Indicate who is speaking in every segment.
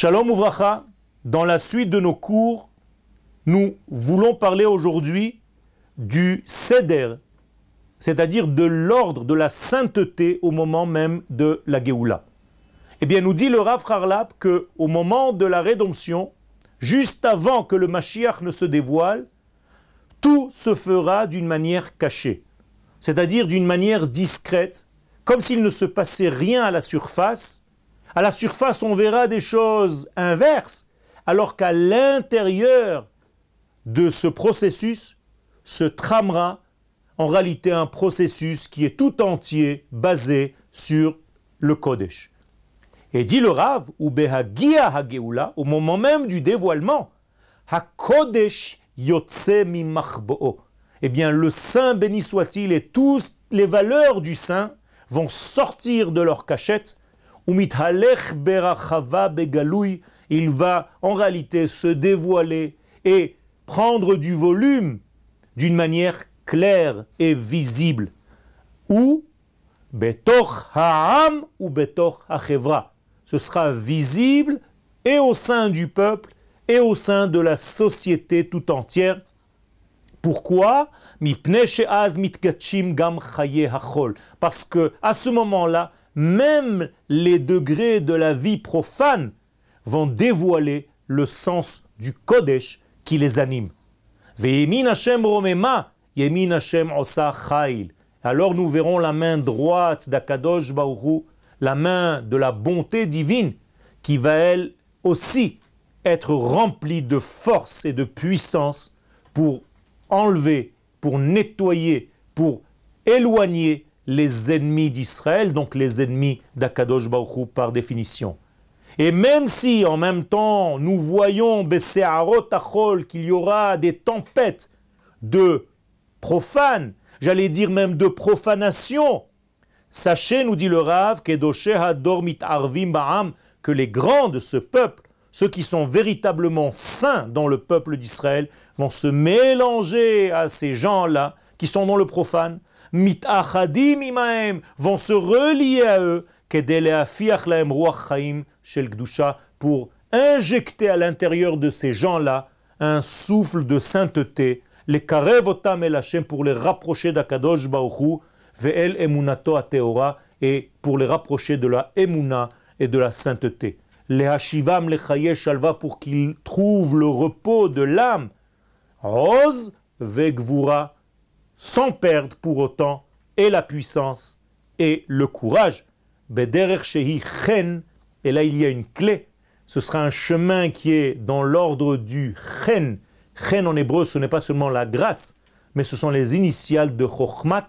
Speaker 1: Shalom Uvracha, dans la suite de nos cours, nous voulons parler aujourd'hui du Seder, c'est-à-dire de l'ordre, de la sainteté au moment même de la Géoula. Eh bien, nous dit le Rav Harlap qu'au moment de la rédemption, juste avant que le Mashiach ne se dévoile, tout se fera d'une manière cachée, c'est-à-dire d'une manière discrète, comme s'il ne se passait rien à la surface. À la surface, on verra des choses inverses, alors qu'à l'intérieur de ce processus se tramera en réalité un processus qui est tout entier basé sur le Kodesh. Et dit le Rav, ou behagia hageula, au moment même du dévoilement, hakodesh yotse mimachbo'o. Eh bien, le Saint béni soit-il et toutes les valeurs du Saint vont sortir de leur cachette. Umithalech berachava begalui, il va en réalité se dévoiler et prendre du volume d'une manière claire et visible. Ou betoch ha'am ou betoch ha'chevra. Ce sera visible et au sein du peuple et au sein de la société tout entière. Pourquoi? Parce que à ce moment-là, même les degrés de la vie profane vont dévoiler le sens du Kodesh qui les anime. Alors nous verrons la main droite d'Akadosh Baruch Hu, la main de la bonté divine, qui va elle aussi être remplie de force et de puissance pour enlever, pour nettoyer, pour éloigner les ennemis d'Israël, donc les ennemis d'Akadosh Baruch Hu par définition. Et même si en même temps nous voyons Bese'arot Achol qu'il y aura des tempêtes de profanes, j'allais dire même de profanation, sachez, nous dit le Rav, que les grands de ce peuple, ceux qui sont véritablement saints dans le peuple d'Israël, vont se mélanger à ces gens-là qui sont dans le profane, mitachadim imaem, vont se relier à eux, pour injecter à l'intérieur de ces gens-là un souffle de sainteté, les karevotam el Hashem, pour les rapprocher d'Akadosh Baruch Hu, ve'el emunato ateora, et pour les rapprocher de la emuna et de la sainteté. Les hashivam le chaye shalva, pour qu'ils trouvent le repos de l'âme, rose ve'gvura, sans perdre pour autant et la puissance et le courage. Bederech shehi chen, et là il y a une clé, ce sera un chemin qui est dans l'ordre du chen. Chen en hébreu, ce n'est pas seulement la grâce, mais ce sont les initiales de Chochmat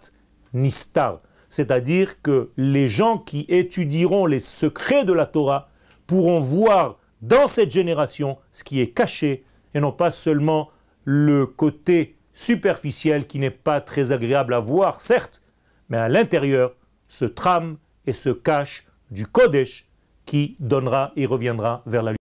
Speaker 1: Nistar. C'est-à-dire que les gens qui étudieront les secrets de la Torah pourront voir dans cette génération ce qui est caché et non pas seulement le côté superficiel qui n'est pas très agréable à voir, certes, mais à l'intérieur se trame et se cache du Kodesh qui donnera et reviendra vers la lumière.